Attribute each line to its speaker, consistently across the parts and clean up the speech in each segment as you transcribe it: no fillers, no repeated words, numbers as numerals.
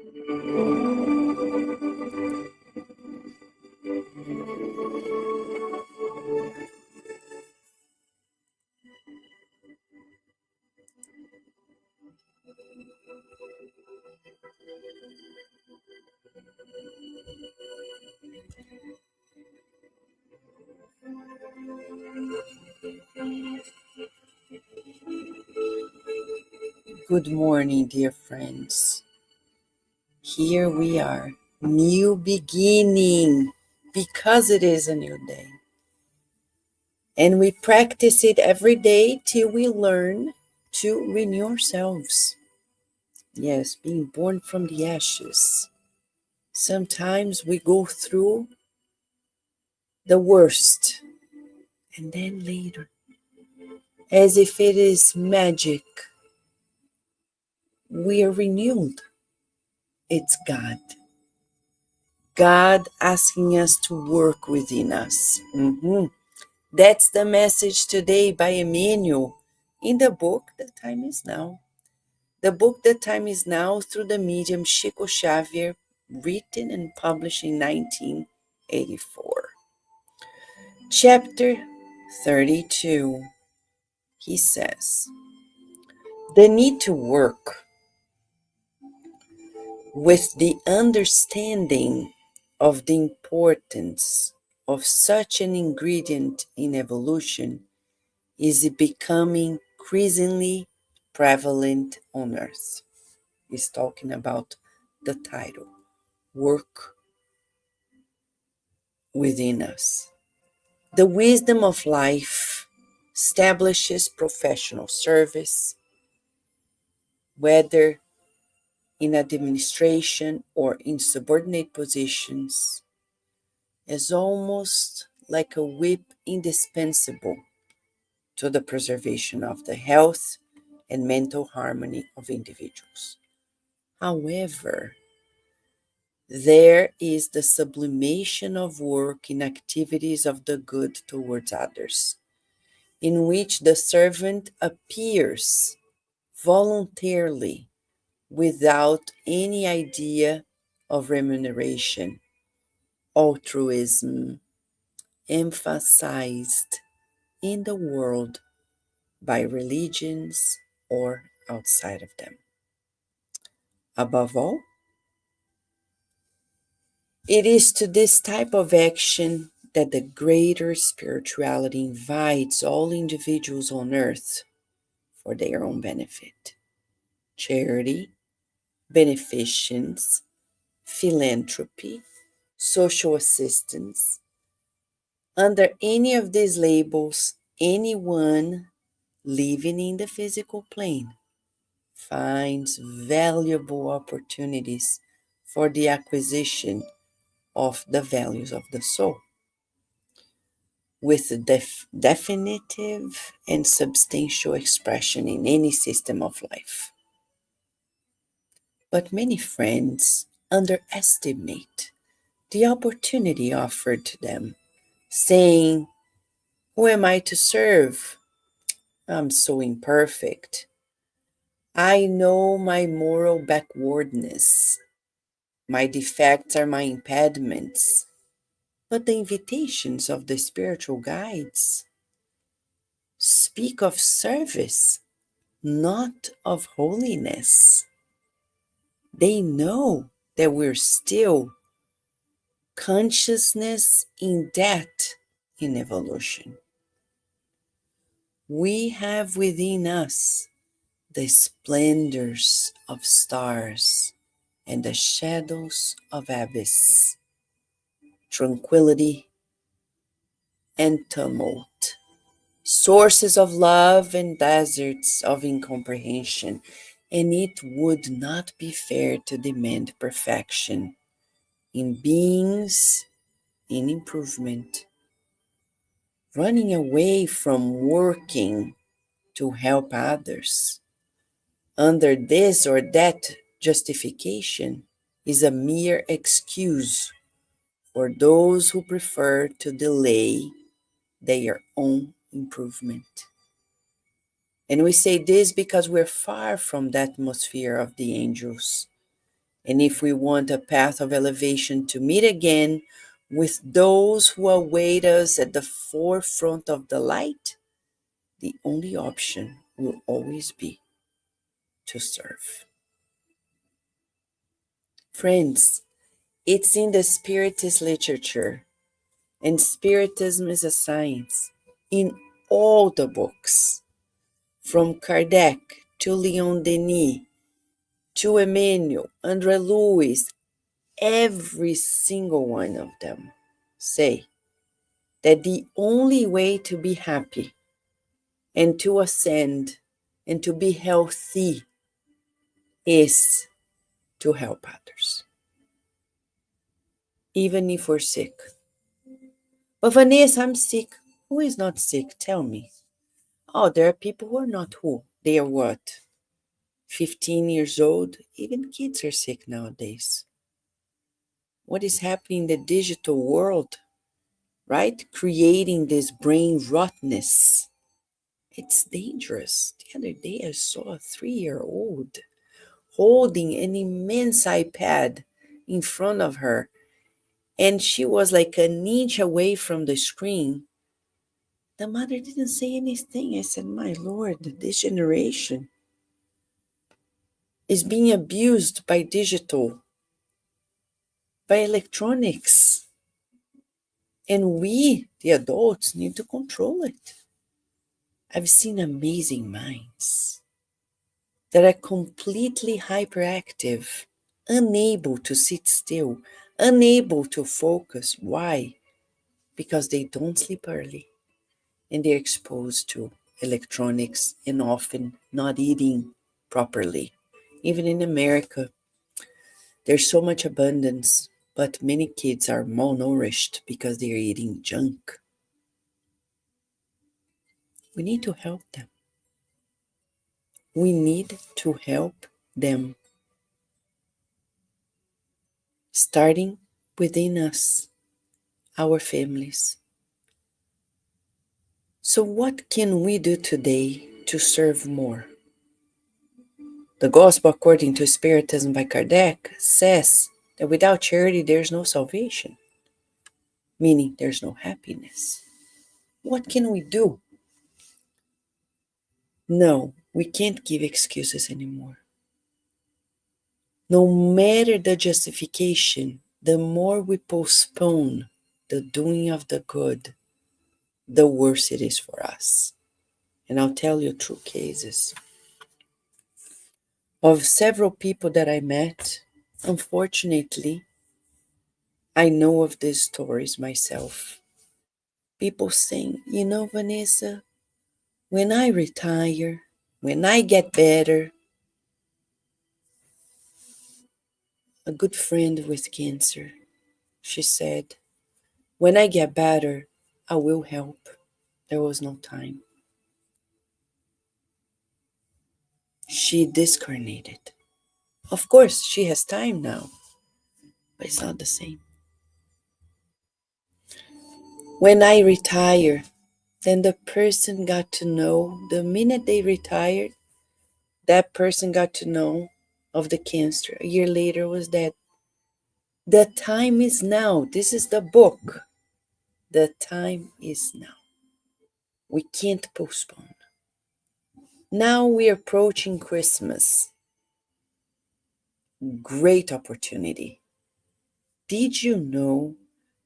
Speaker 1: Good morning, dear friends. Here we are, new beginning, because it is a new day. And we practice it every day till we learn to renew ourselves. Yes, being born from the ashes. Sometimes we go through the worst, and then later, as if it is magic, we are renewed. It's God. God asking us to work within us. That's the message today by Emmanuel in the book The Time Is Now. The book The Time Is Now through the medium Chico Xavier, written and published in 1984. Chapter 32, he says, the need to work with the understanding of the importance of such an ingredient in evolution is becoming increasingly prevalent on Earth. He's talking about the title, Work Within Us. The wisdom of life establishes professional service, whether in administration or in subordinate positions, as almost like a whip indispensable to the preservation of the health and mental harmony of individuals. However, there is the sublimation of work in activities of the good towards others, in which the servant appears voluntarily without any idea of remuneration, altruism emphasized in the world by religions or outside of them. Above all, it is to this type of action that the greater spirituality invites all individuals on earth for their own benefit. Charity, beneficence, philanthropy, social assistance. Under any of these labels, anyone living in the physical plane finds valuable opportunities for the acquisition of the values of the soul, with definitive and substantial expression in any system of life. But many friends underestimate the opportunity offered to them, saying, who am I to serve? I'm so imperfect. I know my moral backwardness. My defects are my impediments. But the invitations of the spiritual guides speak of service, not of holiness. They know that we're still consciousness in death in evolution. We have within us the splendors of stars and the shadows of abyss, tranquility and tumult, sources of love and deserts of incomprehension, and it would not be fair to demand perfection in beings in improvement, running away from working to help others under this or that justification is a mere excuse for those who prefer to delay their own improvement. And we say this because we're far from the atmosphere of the angels, And if we want a path of elevation to meet again with those who await us at the forefront of the light, the only option will always be to serve. Friends, it's in the Spiritist literature, and Spiritism is a science in all the books, from Kardec to Leon Denis to Emmanuel, Andre Louis, every single one of them say that the only way to be happy and to ascend and to be healthy is to help others, even if we're sick. But Vanessa, I'm sick. Who is not sick? Tell me. Oh, there are people who are not who? They are what? 15 years old? Even kids are sick nowadays. What is happening in the digital world, right? Creating this brain rotness. It's dangerous. The other day I saw a 3-year-old holding an immense iPad in front of her, and she was like an inch away from the screen. The mother didn't say anything. I said, my Lord, this generation is being abused by digital, by electronics. And we, the adults, need to control it. I've seen amazing minds that are completely hyperactive, unable to sit still, unable to focus. Why? Because they don't sleep early and they're exposed to electronics and often not eating properly. Even in America, there's so much abundance, but many kids are malnourished because they're eating junk. We need to help them. We need to help them, starting within us, our families. So, what can we do today to serve more? The Gospel according to Spiritism by Kardec says that without charity there's no salvation, meaning there's no happiness. What can we do? No, we can't give excuses anymore. No matter the justification, the more we postpone the doing of the good, the worse it is for us. And I'll tell you true cases of several people that I met. Unfortunately, I know of these stories myself. People saying, Vanessa, when I retire, when I get better, a good friend with cancer, she said, when I get better, I will help. There was no time. She discarnated. Of course, she has time now, but it's not the same. When I retire, then the person got to know, the minute they retired, that person got to know of the cancer. A year later was dead. The time is now. This is the book. The time is now. We can't postpone. Now we're approaching Christmas. Great opportunity. Did you know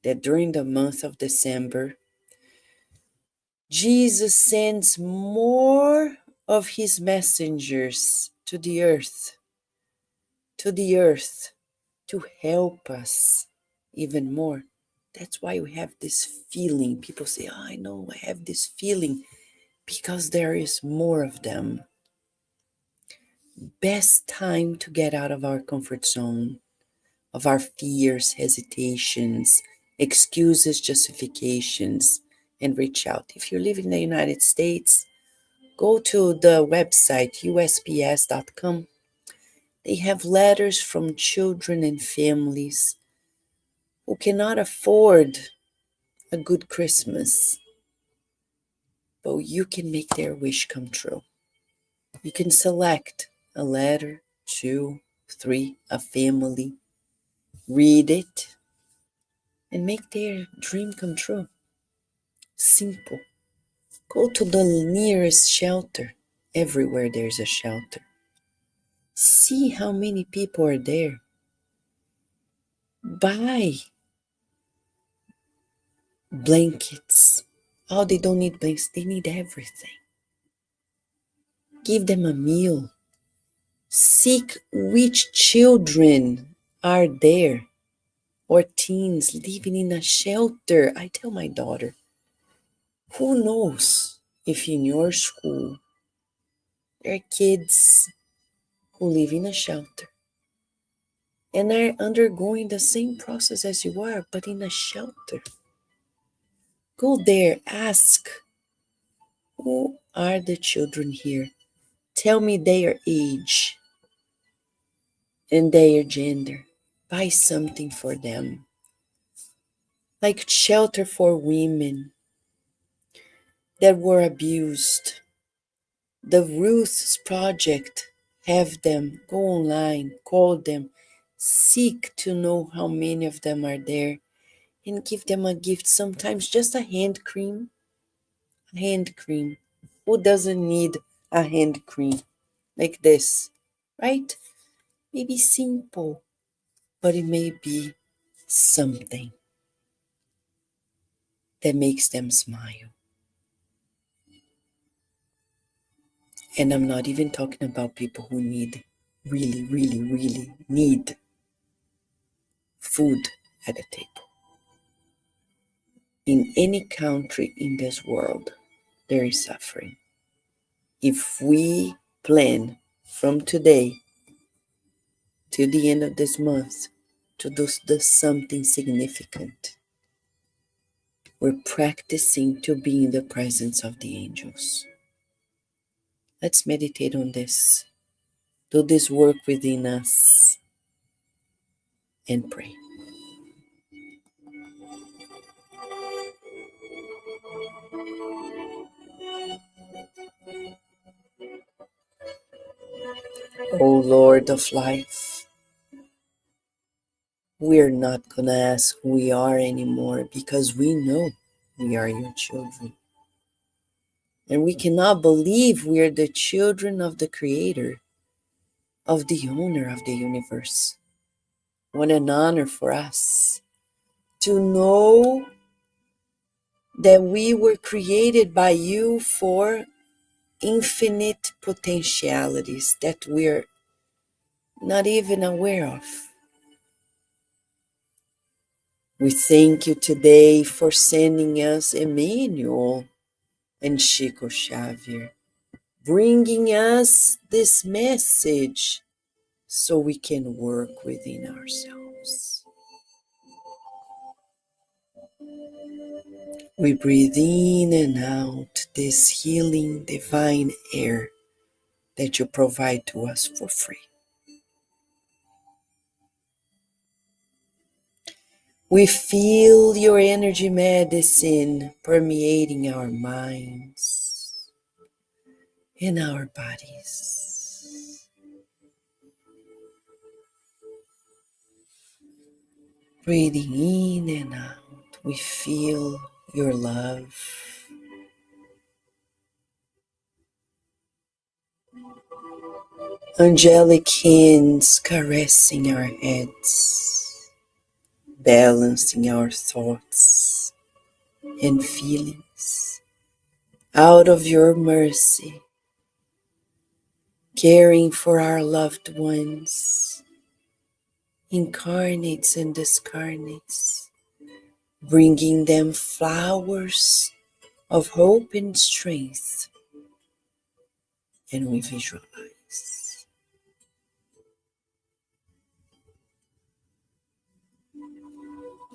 Speaker 1: that during the month of December, Jesus sends more of his messengers to the earth, to help us even more? That's why we have this feeling. People say, I know, I have this feeling, because there is more of them. Best time to get out of our comfort zone, of our fears, hesitations, excuses, justifications, and reach out. If you live in the United States, go to the website usps.com. They have letters from children and families who cannot afford a good Christmas, but you can make their wish come true. You can select a letter, 2, three, a family, read it, and make their dream come true. Simple. Go to the nearest shelter. Everywhere there's a shelter. See how many people are there. Buy blankets. Oh, they don't need blankets, they need everything. Give them a meal. Seek which children are there or teens living in a shelter. I tell my daughter, who knows if in your school there are kids who live in a shelter and are undergoing the same process as you are, but in a shelter. Go there, ask, who are the children here? Tell me their age and their gender. Buy something for them, like shelter for women that were abused. The Ruth's Project have them go online, call them, seek to know how many of them are there, and give them a gift. Sometimes just a hand cream. A hand cream. Who doesn't need a hand cream like this, right? Maybe simple, but it may be something that makes them smile. And I'm not even talking about people who need, really, really, really need food at the table. In any country in this world, there is suffering. If we plan from today till the end of this month to do something significant, we're practicing to be in the presence of the angels. Let's meditate on this. Do this work within us and pray. O Lord of life, we're not going to ask who we are anymore because we know we are your children. And we cannot believe we are the children of the Creator, of the owner of the universe. What an honor for us to know that we were created by you for infinite potentialities that we're not even aware of. We thank you today for sending us Emmanuel and Chico Xavier, bringing us this message so we can work within ourselves. We breathe in and out this healing divine air that you provide to us for free. We feel your energy medicine permeating our minds and our bodies. Breathing in and out, we feel your love. Angelic hands caressing our heads, balancing our thoughts and feelings. Out of your mercy, caring for our loved ones, incarnates and discarnates, bringing them flowers of hope and strength. And we visualize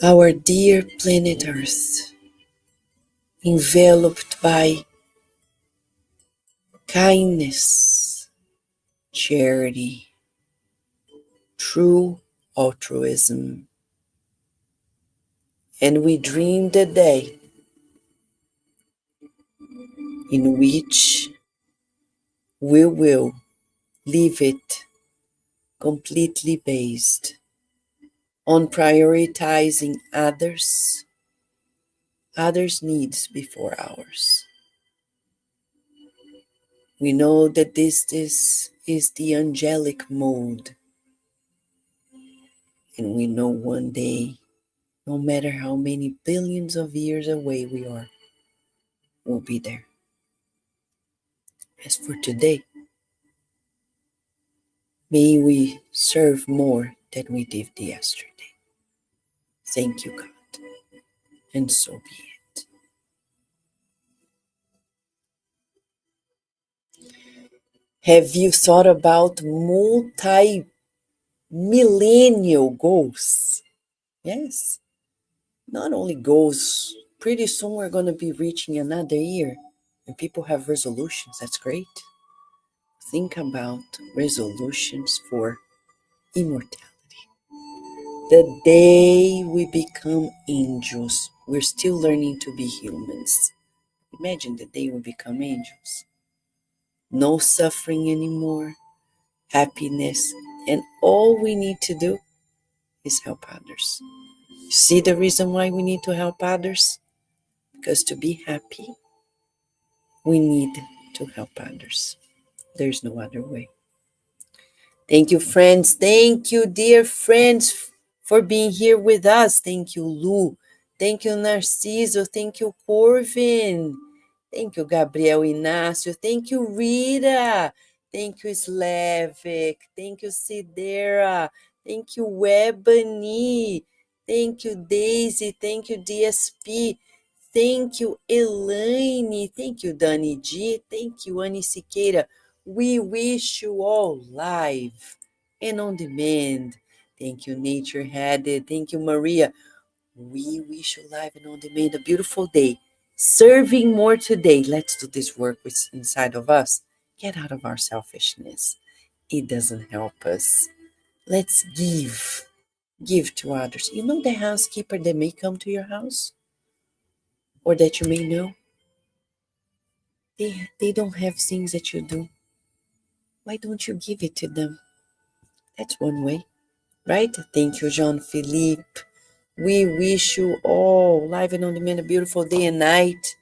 Speaker 1: our dear planet Earth enveloped by kindness, charity, true altruism. And we dream the day in which we will live it completely based on prioritizing others' needs before ours. We know that this is the angelic mode, and we know one day, no matter how many billions of years away we are, we'll be there. As for today, may we serve more than we did yesterday. Thank you, God, and so be it. Have you thought about multi-millennial goals? Yes, not only goals, pretty soon we're going to be reaching another year and people have resolutions. That's great. Think about resolutions for immortality. The day we become angels, we're still learning to be humans. Imagine the day we become angels. No suffering anymore, happiness, and all we need to do is help others. See the reason why we need to help others? Because to be happy, we need to help others. There's no other way. Thank you, friends. Thank you, dear friends, for being here with us. Thank you, Lu. Thank you, Narciso. Thank you, Corvin. Thank you, Gabriel Inácio. Thank you, Rita. Thank you, Slavik. Thank you, Sidera. Thank you, Ebony. Thank you, Daisy. Thank you, DSP. Thank you, Elaine. Thank you, Dani G. Thank you, Annie Siqueira. We wish you all live and on demand. Thank you, Nature Had It. Thank you, Maria. We wish you live and on demand a beautiful day. Serving more today. Let's do this work what's inside of us. Get out of our selfishness. It doesn't help us. Let's give. Give to others. You know the housekeeper that may come to your house or that you may know? They don't have things that you do. Why don't you give it to them? That's one way, right? Thank you, Jean Philippe. We wish you all live and on demand a beautiful day and night.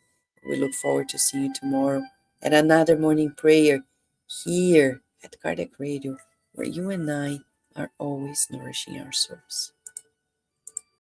Speaker 1: We look forward to seeing you tomorrow at another morning prayer here at Cardiac Radio, where you and I are always nourishing our souls.